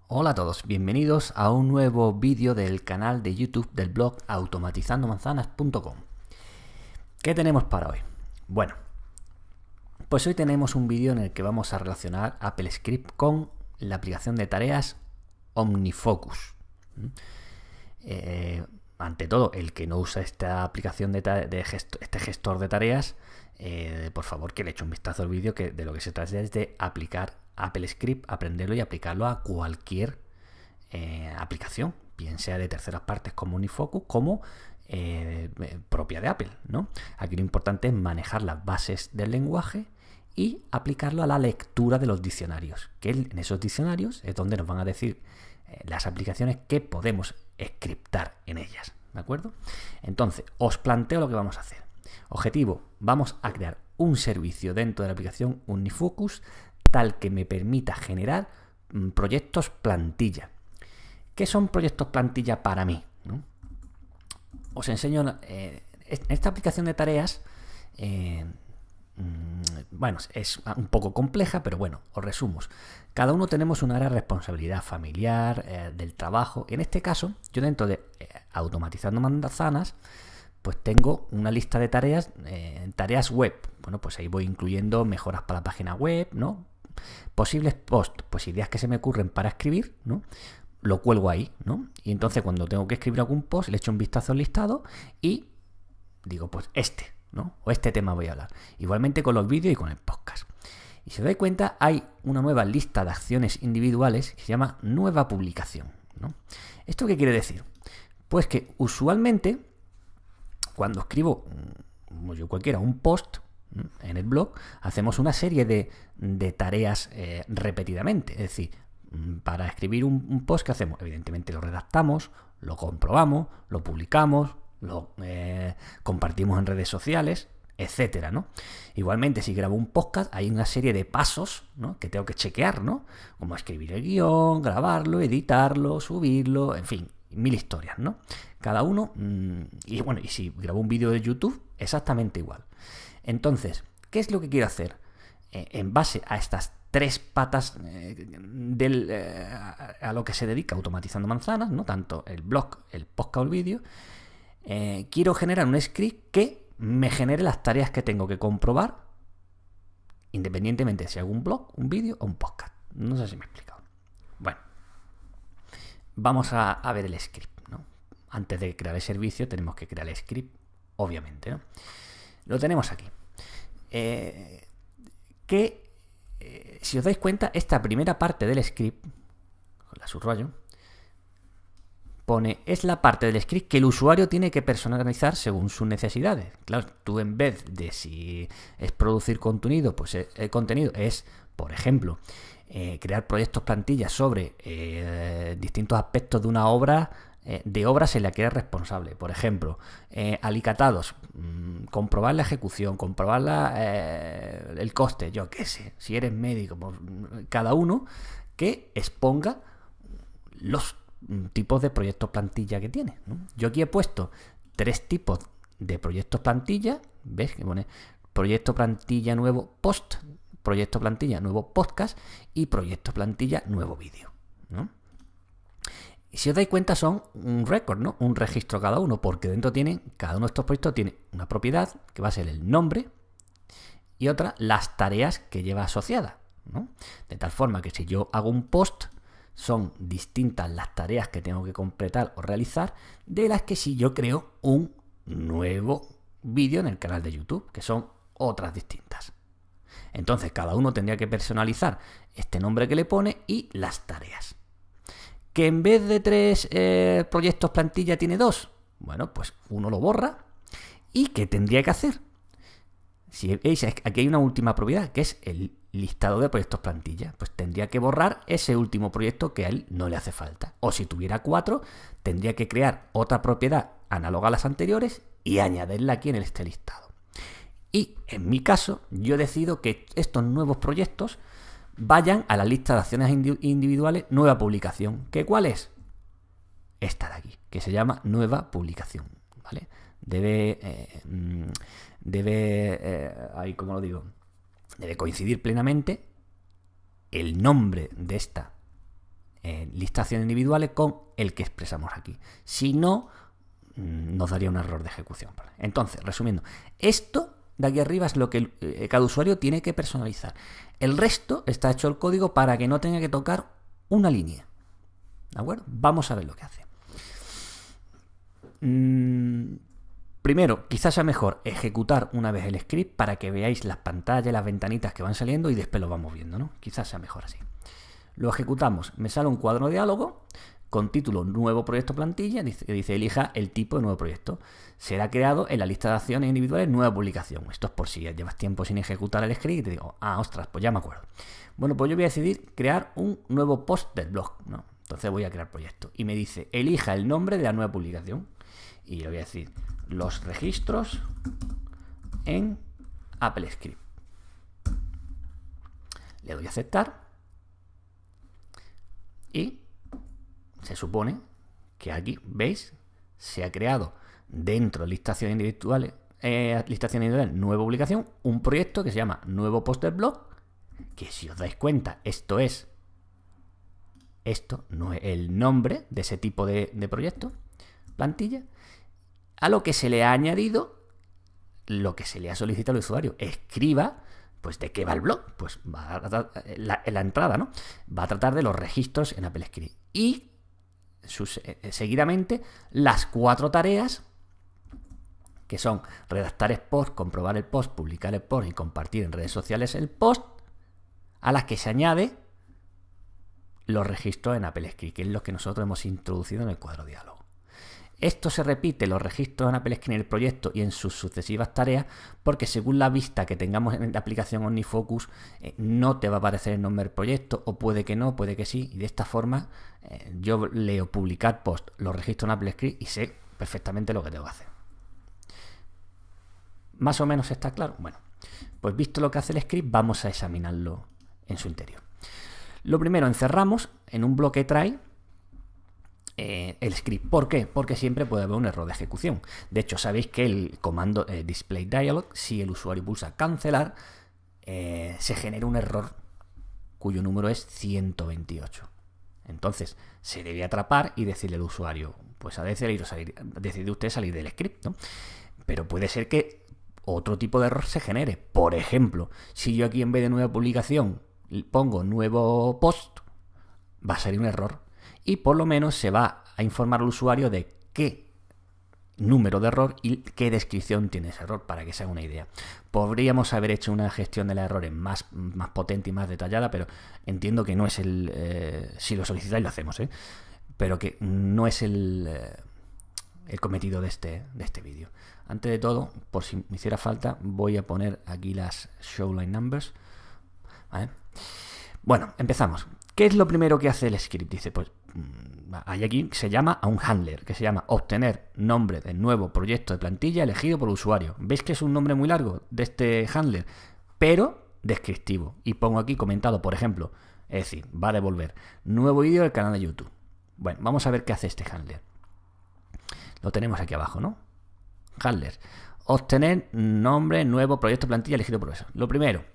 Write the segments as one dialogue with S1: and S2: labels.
S1: Hola a todos, bienvenidos a un nuevo vídeo del canal de YouTube del blog automatizandomanzanas.com. ¿Qué tenemos para hoy? Bueno, pues hoy tenemos un vídeo en el que vamos a relacionar Apple Script con la aplicación de tareas OmniFocus. Ante todo, el que no usa esta aplicación este gestor de tareas, por favor que le eche un vistazo al vídeo, que de lo que se trata es de aplicar Apple Script, aprenderlo y aplicarlo a cualquier aplicación, bien sea de terceras partes como OmniFocus, como propia de Apple, ¿no? Aquí lo importante es manejar las bases del lenguaje y aplicarlo a la lectura de los diccionarios, que en esos diccionarios es donde nos van a decir las aplicaciones que podemos scriptar en ellas, ¿de acuerdo? Entonces, os planteo lo que vamos a hacer. Objetivo, vamos a crear un servicio dentro de la aplicación OmniFocus tal que me permita generar proyectos plantilla. ¿Qué son proyectos plantilla para mí? ¿No? Os enseño esta aplicación de tareas. Bueno, es un poco compleja, pero bueno, os resumo. Cada uno tenemos una área de responsabilidad familiar, del trabajo. En este caso, yo dentro de Automatizando Manzanas, pues tengo una lista de tareas, tareas web. Bueno, pues ahí voy incluyendo mejoras para la página web, ¿no? Posibles posts, pues ideas que se me ocurren para escribir, ¿no? Lo cuelgo ahí, ¿no? Y entonces cuando tengo que escribir algún post, le echo un vistazo al listado y digo, pues ¿no? O este tema voy a hablar. Igualmente con los vídeos y con el podcast. Y si os dais cuenta, hay una nueva lista de acciones individuales que se llama nueva publicación, ¿no? ¿Esto qué quiere decir? Pues que usualmente cuando escribo, como yo cualquiera, un post en el blog, hacemos una serie de tareas repetidamente. Es decir, para escribir un post, ¿qué hacemos? Evidentemente lo redactamos, lo comprobamos, lo publicamos, lo compartimos en redes sociales, etcétera, ¿no? Igualmente, si grabo un podcast, hay una serie de pasos, ¿no?, que tengo que chequear, ¿no? Como escribir el guión, grabarlo, editarlo, subirlo, en fin, mil historias, ¿no? Cada uno, y bueno, y si grabo un vídeo de YouTube, exactamente igual. Entonces, ¿qué es lo que quiero hacer? En base a estas tres patas a lo que se dedica Automatizando Manzanas, ¿no? Tanto el blog, el podcast o el vídeo, quiero generar un script que me genere las tareas que tengo que comprobar, independientemente si hago un blog, un vídeo o un podcast. No sé si me he explicado. Bueno, vamos a ver el script, ¿no? Antes de crear el servicio tenemos que crear el script, obviamente, ¿no? Lo tenemos aquí. Si os dais cuenta, esta primera parte del script, la subrayo, pone, es la parte del script que el usuario tiene que personalizar según sus necesidades. Claro, tú en vez de si es producir contenido, pues el contenido es, por ejemplo, crear proyectos plantillas sobre distintos aspectos de una obra, de obras en la que eres responsable. Por ejemplo, alicatados, comprobar la ejecución, comprobar el coste, yo qué sé, si eres médico, pues, cada uno que exponga los tipos de proyectos plantilla que tiene, ¿no? Yo aquí he puesto tres tipos de proyectos plantilla. ¿Ves? Que pone proyecto plantilla nuevo post, proyecto plantilla nuevo podcast y proyecto plantilla nuevo vídeo, ¿no? Y si os dais cuenta son un récord, ¿no? Un registro cada uno, porque dentro cada uno de estos proyectos tiene una propiedad que va a ser el nombre y otra las tareas que lleva asociada, ¿no? De tal forma que si yo hago un post, son distintas las tareas que tengo que completar o realizar de las que si yo creo un nuevo vídeo en el canal de YouTube, que son otras distintas. Entonces cada uno tendría que personalizar este nombre que le pone y las tareas. Que en vez de tres proyectos plantilla tiene dos, bueno, pues uno lo borra. ¿Y qué tendría que hacer? Si veis, aquí hay una última propiedad, que es el listado de proyectos plantilla. Pues tendría que borrar ese último proyecto que a él no le hace falta. O si tuviera 4, tendría que crear otra propiedad análoga a las anteriores y añadirla aquí en este listado. Y en mi caso, yo decido que estos nuevos proyectos vayan a la lista de acciones individuales nueva publicación. ¿Qué cuál es? Esta de aquí, que se llama nueva publicación, ¿vale? Ahí como lo digo, debe coincidir plenamente el nombre de esta listaciones individuales con el que expresamos aquí. Si no, nos daría un error de ejecución. Entonces, resumiendo, esto de aquí arriba es lo que cada usuario tiene que personalizar. El resto está hecho el código para que no tenga que tocar una línea. ¿De acuerdo? Vamos a ver lo que hace. Primero, quizás sea mejor ejecutar una vez el script para que veáis las pantallas, las ventanitas que van saliendo y después lo vamos viendo, ¿no? Quizás sea mejor así. Lo ejecutamos. Me sale un cuadro de diálogo con título Nuevo Proyecto Plantilla, dice elija el tipo de nuevo proyecto. Será creado en la lista de acciones individuales Nueva Publicación. Esto es por si llevas tiempo sin ejecutar el script y te digo, ostras, pues ya me acuerdo. Bueno, pues yo voy a decidir crear un nuevo post del blog, ¿no? Entonces voy a crear proyecto. Y me dice, elija el nombre de la nueva publicación. Y le voy a decir, los registros en Apple Script. Le doy a aceptar. Y se supone que aquí, ¿veis? Se ha creado dentro de listación individual, nueva publicación, un proyecto que se llama Nuevo Post del Blog, que si os dais cuenta, esto no es el nombre de ese tipo de proyecto, plantilla, a lo que se le ha añadido lo que se le ha solicitado al usuario. Escriba, pues, ¿de qué va el blog? Pues va a tratar, la entrada, ¿no? Va a tratar de los registros en Apple Script. Y seguidamente las 4 tareas que son redactar el post, comprobar el post, publicar el post y compartir en redes sociales el post, a las que se añade los registros en Apple Script, que es lo que nosotros hemos introducido en el cuadro diálogo. Esto se repite, los registros en Apple Script en el proyecto y en sus sucesivas tareas, porque según la vista que tengamos en la aplicación OmniFocus, no te va a aparecer el nombre del proyecto, o puede que no, puede que sí, y de esta forma yo leo publicar post, los registros en Apple Script y sé perfectamente lo que tengo que hacer. ¿Más o menos está claro? Bueno, pues visto lo que hace el script, vamos a examinarlo en su interior. Lo primero, encerramos en un bloque try el script. ¿Por qué? Porque siempre puede haber un error de ejecución. De hecho, sabéis que el comando display dialog, si el usuario pulsa cancelar, se genera un error cuyo número es 128. Entonces, se debe atrapar y decirle al usuario, pues ha decidido usted salir del script, ¿no? Pero puede ser que otro tipo de error se genere. Por ejemplo, si yo aquí en vez de nueva publicación pongo nuevo post, va a salir un error. Y por lo menos se va a informar al usuario de qué número de error y qué descripción tiene ese error, para que se haga una idea. Podríamos haber hecho una gestión de los errores más potente y más detallada, pero entiendo que no es si lo solicitáis lo hacemos, pero que no es el cometido de este vídeo. Antes de todo, por si me hiciera falta, voy a poner aquí las showline numbers. ¿Vale? Bueno, empezamos. ¿Qué es lo primero que hace el script? Dice, pues hay aquí, se llama a un handler, que se llama obtener nombre del nuevo proyecto de plantilla elegido por el usuario. ¿Veis que es un nombre muy largo de este handler? Pero descriptivo. Y pongo aquí comentado, por ejemplo, es decir, va a devolver nuevo vídeo del canal de YouTube. Bueno, vamos a ver qué hace este handler. Lo tenemos aquí abajo, ¿no? Handler. Obtener nombre, nuevo proyecto de plantilla elegido por eso. Lo primero,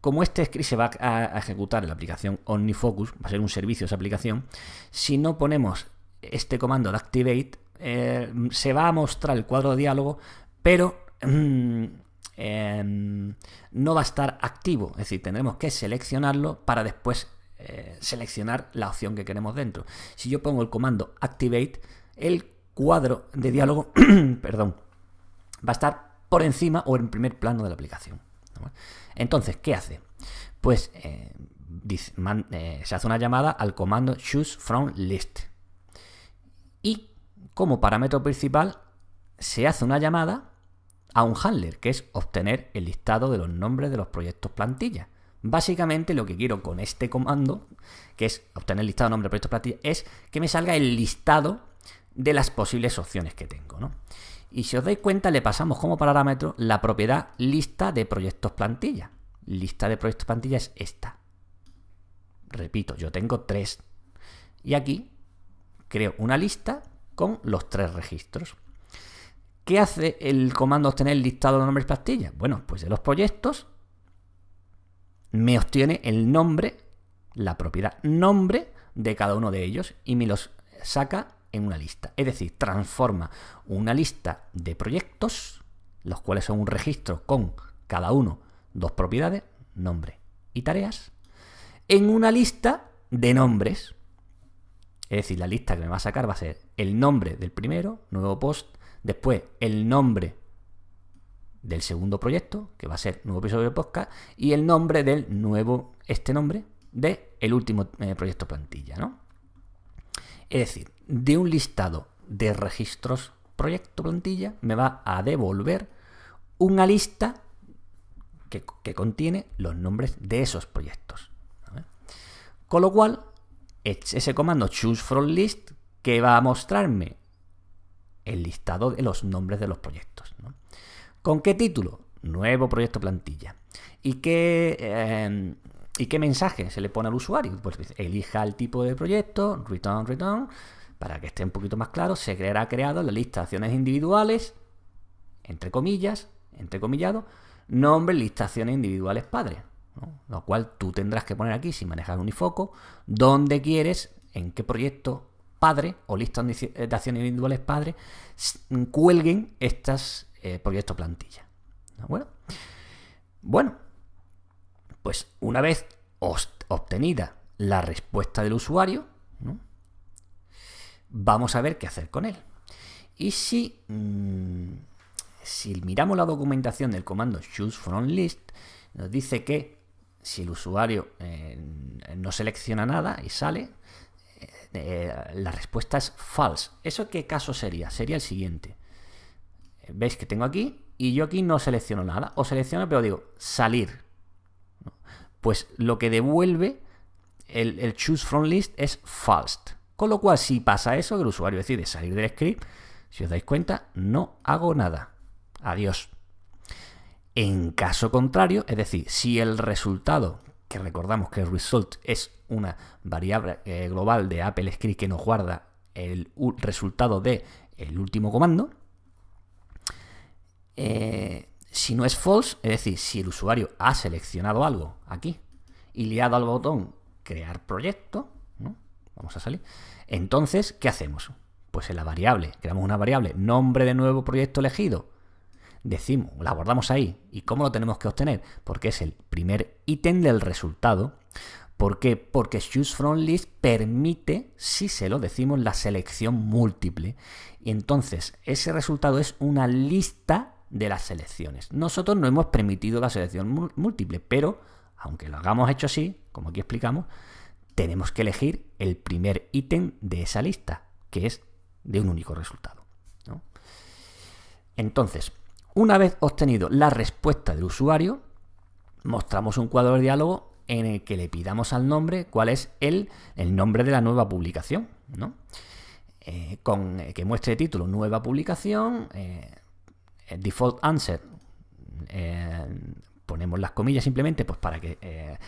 S1: como este script se va a ejecutar en la aplicación OmniFocus, va a ser un servicio esa aplicación, si no ponemos este comando de activate, se va a mostrar el cuadro de diálogo, pero no va a estar activo. Es decir, tendremos que seleccionarlo para después seleccionar la opción que queremos dentro. Si yo pongo el comando activate, el cuadro de diálogo perdón, va a estar por encima o en primer plano de la aplicación. Entonces, ¿qué hace? Pues se hace una llamada al comando choose from list. Y como parámetro principal se hace una llamada a un handler, que es obtener el listado de los nombres de los proyectos plantilla. Básicamente lo que quiero con este comando, que es obtener el listado de nombres de proyectos plantilla, es que me salga el listado de las posibles opciones que tengo, ¿no? Y si os dais cuenta, le pasamos como parámetro la propiedad lista de proyectos plantilla. Lista de proyectos plantilla es esta. Repito, yo tengo 3. Y aquí creo una lista con los 3 registros. ¿Qué hace el comando obtener el listado de nombres plantilla? Bueno, pues de los proyectos me obtiene el nombre la propiedad nombre de cada uno de ellos y me los saca en una lista. Es decir, transforma una lista de proyectos, los cuales son un registro con cada uno dos propiedades, nombre y tareas, en una lista de nombres. Es decir, la lista que me va a sacar va a ser el nombre del primero, nuevo post, después el nombre del segundo proyecto, que va a ser nuevo episodio de podcast, y el nombre del nuevo, este nombre, del último proyecto plantilla, ¿no? Es decir, de un listado de registros proyecto plantilla me va a devolver una lista que contiene los nombres de esos proyectos, ¿vale? Con lo cual, es ese comando choose_from_list que va a mostrarme el listado de los nombres de los proyectos, ¿no? ¿Con qué título? Nuevo proyecto plantilla. ¿Y qué mensaje se le pone al usuario? Pues elija el tipo de proyecto, return, para que esté un poquito más claro, se creado la lista de acciones individuales, entre comillas, entrecomillado, nombre, lista de acciones individuales padre, ¿no? Lo cual tú tendrás que poner aquí, si manejas Unifoco, dónde quieres, en qué proyecto padre o lista de acciones individuales padre cuelguen estas proyecto plantilla. ¿De acuerdo? Bueno, pues una vez obtenida la respuesta del usuario, ¿no?, vamos a ver qué hacer con él. Y si miramos la documentación del comando choose_from_list, nos dice que si el usuario no selecciona nada y sale, la respuesta es false. ¿Eso qué caso sería? Sería el siguiente. Veis que tengo aquí y yo aquí no selecciono nada. O selecciono, pero digo salir, ¿no? Pues lo que devuelve el choose_from_list es false. Con lo cual, si pasa eso, que el usuario decide salir del script, si os dais cuenta, no hago nada. Adiós. En caso contrario, es decir, si el resultado, que recordamos que el result es una variable global de AppleScript que nos guarda el resultado del último comando, si no es false, es decir, si el usuario ha seleccionado algo aquí y le ha dado al botón crear proyecto, ¿no?, vamos a salir, entonces, ¿qué hacemos? Pues en la variable, creamos una variable nombre de nuevo proyecto elegido, decimos, la guardamos ahí. ¿Y cómo lo tenemos que obtener? Porque es el primer ítem del resultado. ¿Por qué? Porque choose_from_list permite, si se lo decimos, la selección múltiple. Y entonces ese resultado es una lista de las selecciones. Nosotros no hemos permitido la selección múltiple, pero aunque lo hagamos hecho así, como aquí explicamos, tenemos que elegir el primer ítem de esa lista, que es de un único resultado, ¿no? Entonces, una vez obtenido la respuesta del usuario, mostramos un cuadro de diálogo en el que le pidamos al nombre cuál es el nombre de la nueva publicación, ¿no? Que muestre el título nueva publicación, default answer, ponemos las comillas simplemente pues para que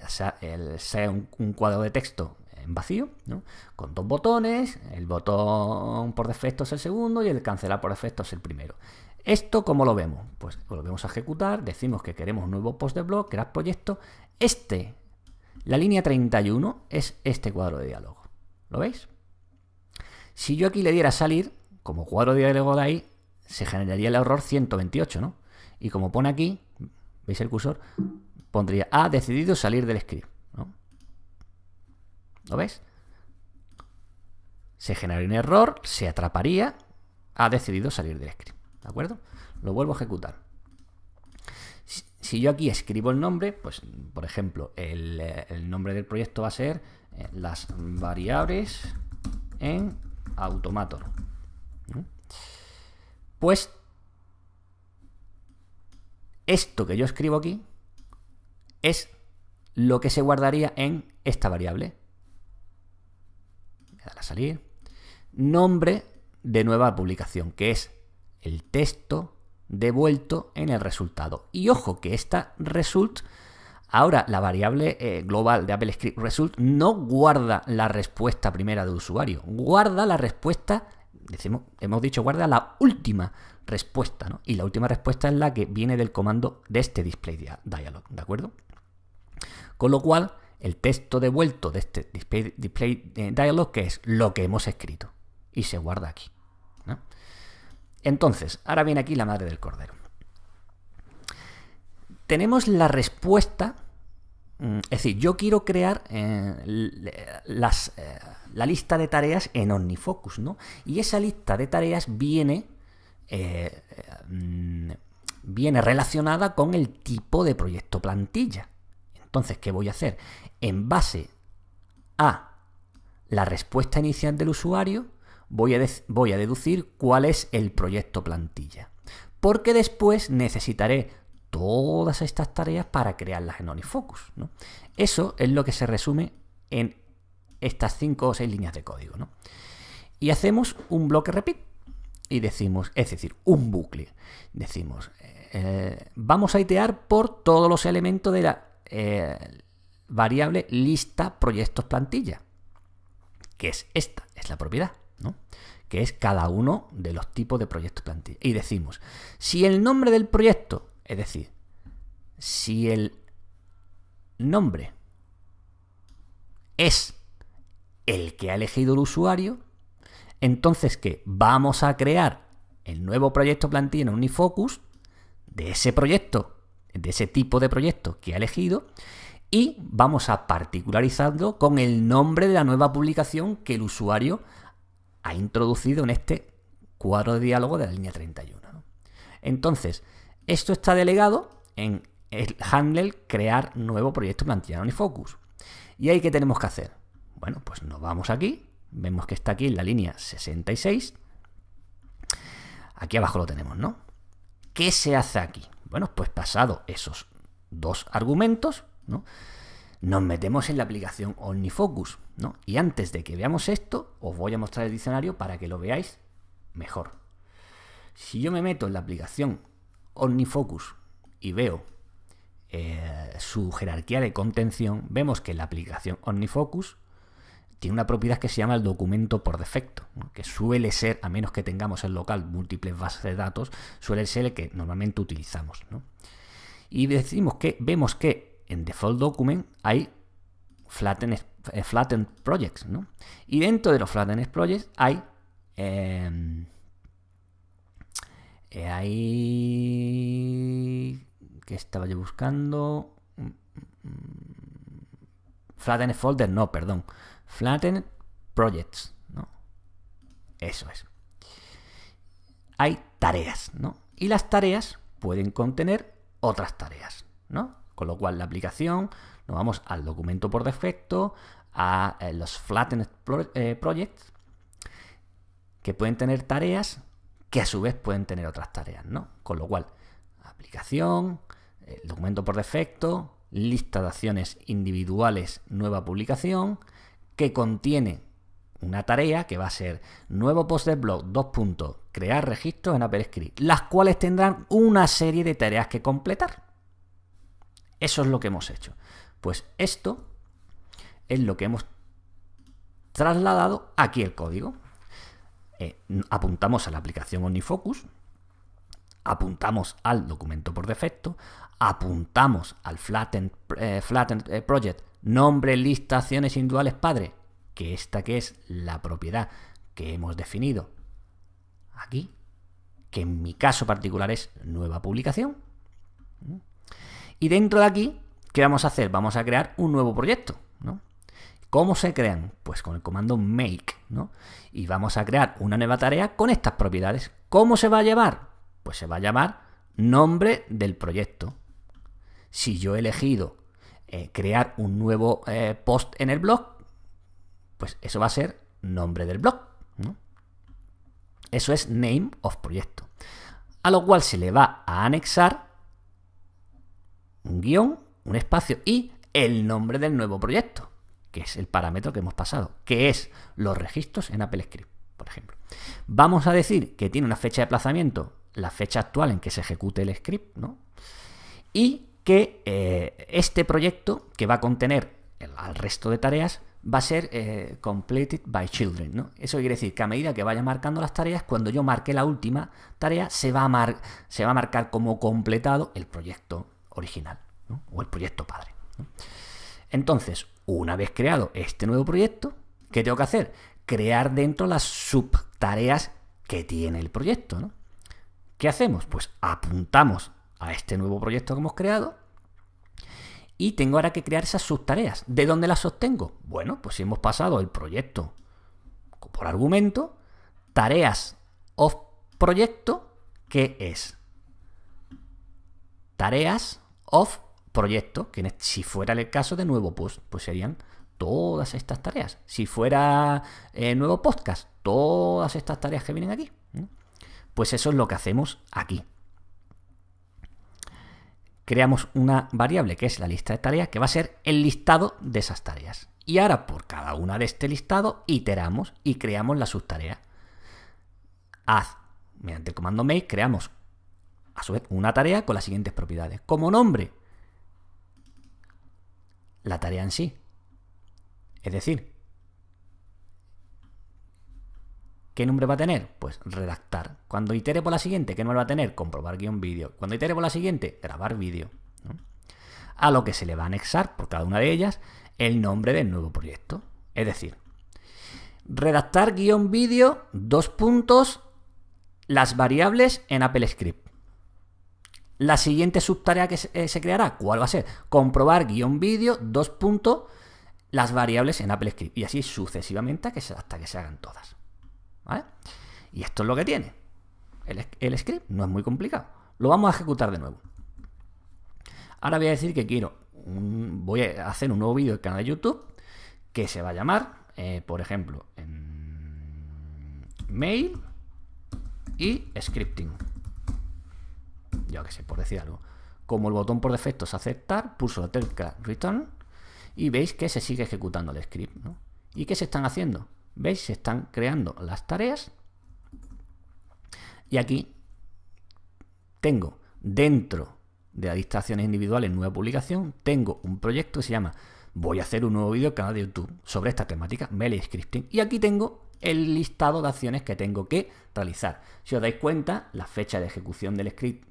S1: sea un cuadro de texto en vacío, ¿no?, con dos botones. El botón por defecto es el segundo y el cancelar por defecto es el primero. ¿Esto cómo lo vemos? Pues lo vemos a ejecutar, decimos que queremos un nuevo post de blog, crear proyecto. La línea 31 es este cuadro de diálogo. ¿Lo veis? Si yo aquí le diera salir, como cuadro de diálogo de ahí, se generaría el error 128, ¿no? Y como pone aquí, ¿veis el cursor? Pondría, ha decidido salir del script, ¿no? ¿Lo veis? Se generaría un error, se atraparía, ha decidido salir del script. ¿De acuerdo? Lo vuelvo a ejecutar. Si yo aquí escribo el nombre, pues por ejemplo, el nombre del proyecto va a ser las variables en Automator, ¿no? Pues esto que yo escribo aquí es lo que se guardaría en esta variable. Me da a salir. Nombre de nueva publicación, que es el texto devuelto en el resultado. Y ojo que esta result, ahora la variable global de AppleScript result no guarda la respuesta primera del usuario, guarda la respuesta, hemos dicho guarda la última respuesta, ¿no? Y la última respuesta es la que viene del comando de este display dialog, ¿de acuerdo? Con lo cual, el texto devuelto de este display dialog, que es lo que hemos escrito, y se guarda aquí, ¿no? Entonces, ahora viene aquí la madre del cordero. Tenemos la respuesta, es decir, yo quiero crear la lista de tareas en OmniFocus, ¿no? Y esa lista de tareas viene relacionada con el tipo de proyecto plantilla. Entonces, ¿qué voy a hacer? En base a la respuesta inicial del usuario, voy a deducir cuál es el proyecto plantilla. Porque después necesitaré todas estas tareas para crearlas en OmniFocus, ¿no? Eso es lo que se resume en estas 5 o 6 líneas de código, ¿no? Y hacemos un bloque repeat y decimos, es decir, un bucle. Decimos, vamos a iterar por todos los elementos de la variable lista proyectos plantilla, que es esta, es la propiedad, ¿no? Que es cada uno de los tipos de proyectos plantilla. Y decimos, si el nombre del proyecto, es decir, si el nombre es el que ha elegido el usuario, entonces ¿qué? Vamos a crear el nuevo proyecto plantilla en OmniFocus de ese proyecto, de ese tipo de proyecto que ha elegido, y vamos a particularizarlo con el nombre de la nueva publicación que el usuario ha introducido en este cuadro de diálogo de la línea 31, ¿no? Entonces, esto está delegado en el handler crear nuevo proyecto plantilla en OmniFocus. ¿Y ahí qué tenemos que hacer? Bueno, pues nos vamos aquí, vemos que está aquí en la línea 66. Aquí abajo lo tenemos, ¿no? ¿Qué se hace aquí? Bueno, pues pasado esos 2 argumentos, ¿no?, nos metemos en la aplicación OmniFocus, ¿no? Y antes de que veamos esto, os voy a mostrar el diccionario para que lo veáis mejor. Si yo me meto en la aplicación OmniFocus y veo su jerarquía de contención, vemos que la aplicación OmniFocus tiene una propiedad que se llama el documento por defecto, ¿no?, que suele ser, a menos que tengamos en local múltiples bases de datos, suele ser el que normalmente utilizamos, ¿no? Y vemos que en Default Document hay Flattened Projects, ¿no? Y dentro de los Flattened Projects hay ¿qué estaba yo buscando? Flattened Folder, no, perdón. Flattened Projects, ¿no? Eso es. Hay tareas, ¿no? Y las tareas pueden contener otras tareas, ¿no? Con lo cual la aplicación, nos vamos al documento por defecto, a los Flattened Projects, que pueden tener tareas que a su vez pueden tener otras tareas, ¿no? Con lo cual, aplicación, el documento por defecto, lista de acciones individuales, nueva publicación, que contiene una tarea que va a ser nuevo post de blog, crear registros en AppleScript, las cuales tendrán una serie de tareas que completar. Eso es lo que hemos hecho. Pues esto es lo que hemos trasladado aquí el código. Apuntamos a la aplicación OmniFocus, apuntamos al documento por defecto, apuntamos al Flattened Project, nombre, lista, acciones individuales, padre, que esta que es la propiedad que hemos definido aquí, que en mi caso particular es nueva publicación. Y dentro de aquí, ¿qué vamos a hacer? Vamos a crear un nuevo proyecto, ¿no? ¿Cómo se crean? Pues con el comando make, ¿no? Y vamos a crear una nueva tarea con estas propiedades. ¿Cómo se va a llamar? Pues se va a llamar nombre del proyecto. Si yo he elegido crear un nuevo post en el blog, pues eso va a ser nombre del blog, ¿no? Eso es name of proyecto. A lo cual se le va a anexar un guión, un espacio y el nombre del nuevo proyecto, que es el parámetro que hemos pasado, que es los registros en AppleScript, por ejemplo. Vamos a decir que tiene una fecha de aplazamiento, la fecha actual en que se ejecute el script, ¿no? Y que este proyecto, que va a contener al resto de tareas, va a ser completed by children, ¿no? Eso quiere decir que a medida que vaya marcando las tareas, cuando yo marque la última tarea, se va a marcar como completado el proyecto original, ¿no? O el proyecto padre, ¿no? Entonces, una vez creado este nuevo proyecto, ¿qué tengo que hacer? Crear dentro las subtareas que tiene el proyecto, ¿no? ¿Qué hacemos? Pues apuntamos a este nuevo proyecto que hemos creado y tengo ahora que crear esas subtareas. ¿De dónde las obtengo? Bueno, pues si hemos pasado el proyecto por argumento, tareas of proyecto, ¿qué es? Tareas of proyecto, que si fuera el caso de nuevo post, pues serían todas estas tareas. Si fuera nuevo podcast, todas estas tareas que vienen aquí. Pues eso es lo que hacemos aquí. Creamos una variable que es la lista de tareas, que va a ser el listado de esas tareas. Y ahora por cada una de este listado iteramos y creamos la subtarea. Mediante el comando make creamos a su vez una tarea con las siguientes propiedades. Como nombre, la tarea en sí. Es decir, ¿qué nombre va a tener? Pues redactar. Cuando itere por la siguiente, ¿qué nombre va a tener? Comprobar guión vídeo. Cuando itere por la siguiente, grabar vídeo, ¿no? A lo que se le va a anexar por cada una de ellas el nombre del nuevo proyecto. Es decir, redactar guión vídeo, las variables en AppleScript. La siguiente subtarea que se creará, ¿cuál va a ser? Comprobar guión vídeo, las variables en AppleScript. Y así sucesivamente hasta que se hagan todas. ¿Vale? Y esto es lo que tiene el script, no es muy complicado. Lo vamos a ejecutar de nuevo. Ahora voy a decir que voy a hacer un nuevo vídeo del canal de YouTube que se va a llamar, por ejemplo, mail y scripting. Yo qué sé, por decir algo. Como el botón por defecto es aceptar, pulso la tecla return y veis que se sigue ejecutando el script, ¿no? ¿Y qué se están haciendo? ¿Veis? Se están creando las tareas y aquí tengo dentro de las distracciones individuales nueva publicación, tengo un proyecto que se llama voy a hacer un nuevo vídeo al canal de YouTube sobre esta temática, mail y scripting, y aquí tengo el listado de acciones que tengo que realizar. Si os dais cuenta, la fecha de ejecución del script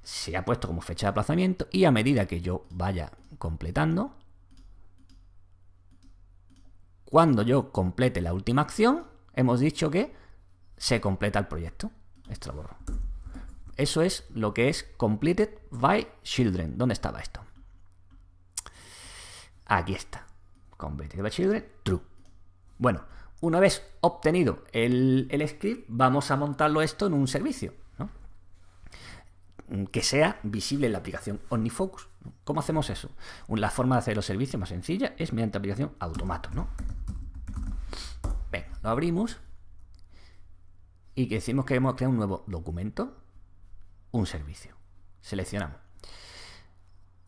S1: se ha puesto como fecha de aplazamiento y a medida que yo vaya completando, cuando yo complete la última acción, hemos dicho que se completa el proyecto. Esto lo borro. Eso es lo que es completed by children. ¿Dónde estaba esto? Aquí está. Completed by children, true. Bueno, una vez obtenido el script, vamos a montarlo esto en un servicio, ¿no? Que sea visible en la aplicación OmniFocus. ¿Cómo hacemos eso? La forma de hacer los servicios más sencilla es mediante aplicación Automato, ¿no? Venga, lo abrimos y que decimos que queremos crear un nuevo documento, un servicio. Seleccionamos.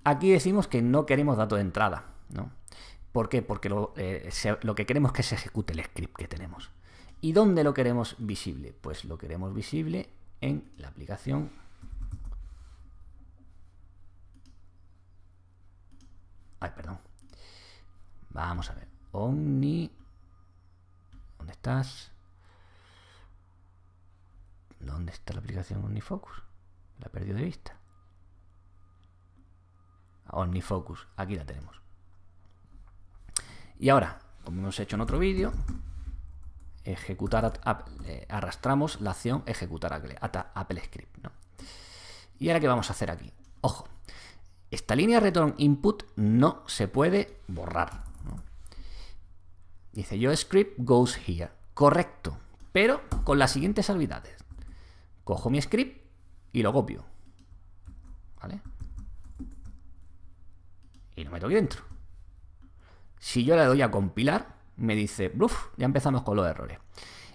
S1: Aquí decimos que no queremos datos de entrada, ¿no? ¿Por qué? Porque lo que queremos es que se ejecute el script que tenemos. ¿Y dónde lo queremos visible? Pues lo queremos visible en la aplicación perdón. Vamos a ver. ¿Dónde estás? ¿Dónde está la aplicación OmniFocus? La he perdido de vista. OmniFocus, aquí la tenemos. Y ahora, como hemos hecho en otro vídeo, arrastramos la acción ejecutar AppleScript, ¿no? Y ahora, ¿qué vamos a hacer aquí? Ojo, esta línea return input no se puede borrar, ¿no? Dice, your script goes here. Correcto, pero con las siguientes salvedades. Cojo mi script y lo copio, ¿vale? Y lo meto aquí dentro. Si yo le doy a compilar, me dice, ¡buf! Ya empezamos con los errores.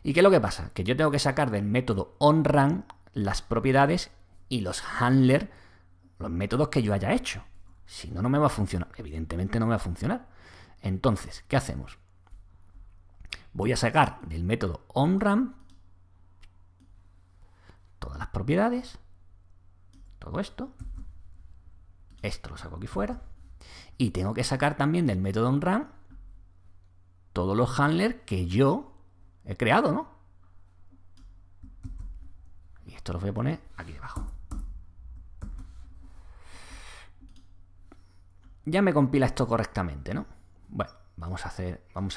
S1: ¿Y qué es lo que pasa? Que yo tengo que sacar del método onRun las propiedades y los handlers, los métodos que yo haya hecho. Si no, no me va a funcionar. Evidentemente no me va a funcionar. Entonces, ¿qué hacemos? Voy a sacar del método onRun todas las propiedades, todo esto. Esto lo saco aquí fuera. Y tengo que sacar también del método onRun todos los handlers que yo he creado, ¿no? Y esto lo voy a poner aquí debajo. Ya me compila esto correctamente, ¿no? Bueno, vamos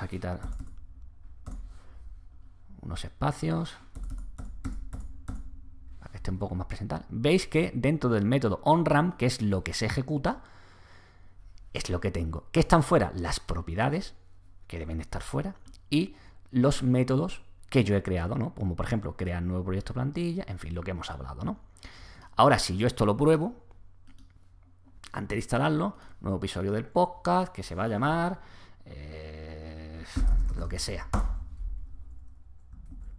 S1: a quitar unos espacios para que esté un poco más presentable. Veis que dentro del método onRamp, que es lo que se ejecuta, es lo que tengo. ¿Qué están fuera? Las propiedades, que deben estar fuera, y los métodos que yo he creado, ¿no? Como por ejemplo, crear nuevo proyecto plantilla, en fin, lo que hemos hablado, ¿no? Ahora, si yo esto lo pruebo, antes de instalarlo, nuevo episodio del podcast, que se va a llamar lo que sea.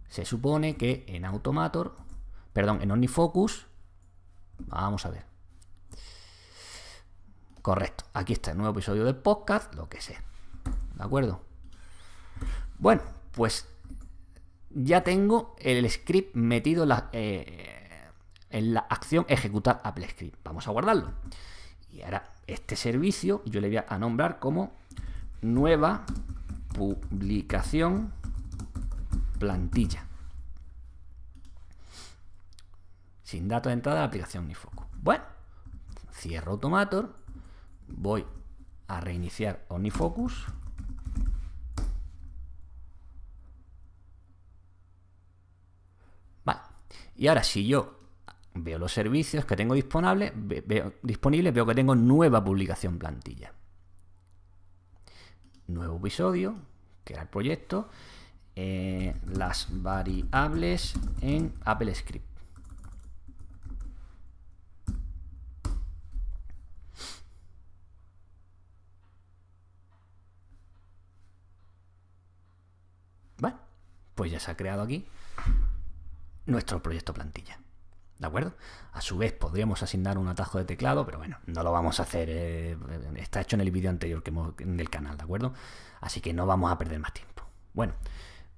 S1: Se supone que en Automator, perdón, en OmniFocus, vamos a ver. Correcto, aquí está el nuevo episodio del podcast, lo que sea. ¿De acuerdo? Bueno, pues ya tengo el script metido en la acción ejecutar Apple Script. Vamos a guardarlo. Y ahora este servicio yo le voy a nombrar como nueva publicación plantilla. Sin datos de entrada de la aplicación OmniFocus. Bueno, cierro Automator. Voy a reiniciar OmniFocus. Vale. Y ahora si yo veo los servicios que tengo disponibles, veo que tengo nueva publicación plantilla. Nuevo episodio, crear proyecto, las variables en Apple Script. Bueno, pues ya se ha creado aquí nuestro proyecto plantilla. ¿De acuerdo? A su vez podríamos asignar un atajo de teclado, pero bueno, no lo vamos a hacer. Está hecho en el vídeo anterior que hemos en el canal, ¿de acuerdo? Así que no vamos a perder más tiempo. Bueno,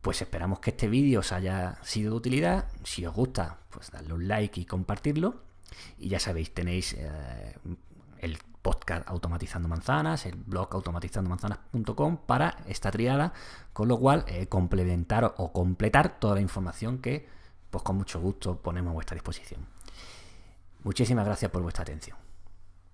S1: pues esperamos que este vídeo os haya sido de utilidad. Si os gusta, pues darle un like y compartirlo. Y ya sabéis, tenéis el podcast Automatizando Manzanas, el blog automatizandomanzanas.com para esta triada, con lo cual complementar o completar toda la información que pues con mucho gusto ponemos a vuestra disposición. Muchísimas gracias por vuestra atención.